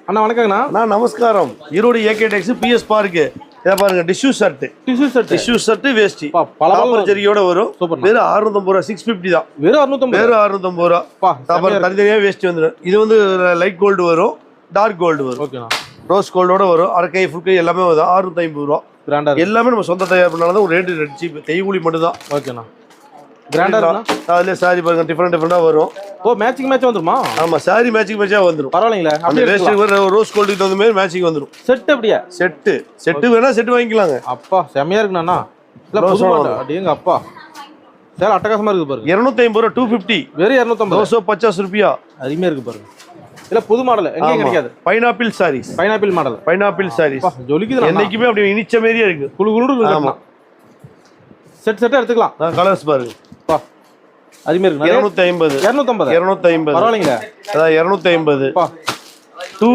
அண்ணா வணக்கங்கண்ணா. அண்ணா நமஸ்காரம். ஈரோடு ஏகே டெக்ஸ் PS park. இதை பாருங்க டிஷ்யூ ஷர்ட். டிஷ்யூ ஷர்ட் வேஷ்டி பல ஜரியோட வரும். வெறும் 650 ரூபா. 650 தான். வெறும் 650 ரூபா. தனித்தனியா வேஷ்டி வந்துடும். இது வந்து லைட் கோல்டு வரும், டார்க் கோல்டு வரும், ரோஸ் கோல்டோட வரும். அரைக்கை ஃபுல் கை எல்லாமே வரும். 650 ரூபா. எல்லாமே நம்ம சொந்த தயார் பண்ணாலும் ஒரு ரேட்டு சீப். தைக்கூலி மட்டும் தான். ஓகேண்ணா. அதுல சாரி பாருங்க டிஃபரெண்டா வரும். ஓ மேட்சிங் மேட்ச் வந்துருமா? ஆமா சாரி மேட்சிங் மேட்சா வந்துரும். பரவாயில்லைங்களா? அந்த வேஸ்ட் ரோஸ் கோல்டுக்கு தகுந்த மாதிரி மேட்சிங் வந்துரும். செட் அப்படியே செட் வேணா செட் வாங்கிக்கலாங்க. அப்பா செமையா இருக்குண்ணா. இல்ல புதுமாடல் அடேங்க அப்பா. சேல அட்டகாசமா இருக்கு பாருங்க. 250 ரூபாய் 250. வெறும் 250. 250 ரூபாய். அருமையா இருக்கு பாருங்க. இல்ல புது மாடல் எங்க கிடைக்காது. Pineapple sarees. Pineapple model. Pineapple sarees. ஜொலிக்குது. என்னைக்குமே அப்படியே இனிச்ச மாதிரியே இருக்கு. குளு குளுன்னு இருக்கு. ஆமா. செட்டா எடுத்துக்கலாம். கலர்ஸ் பாருங்க. பா அருமையா இருக்கு. 250. 250. பரவாயில்லைங்களா? அதான் 250.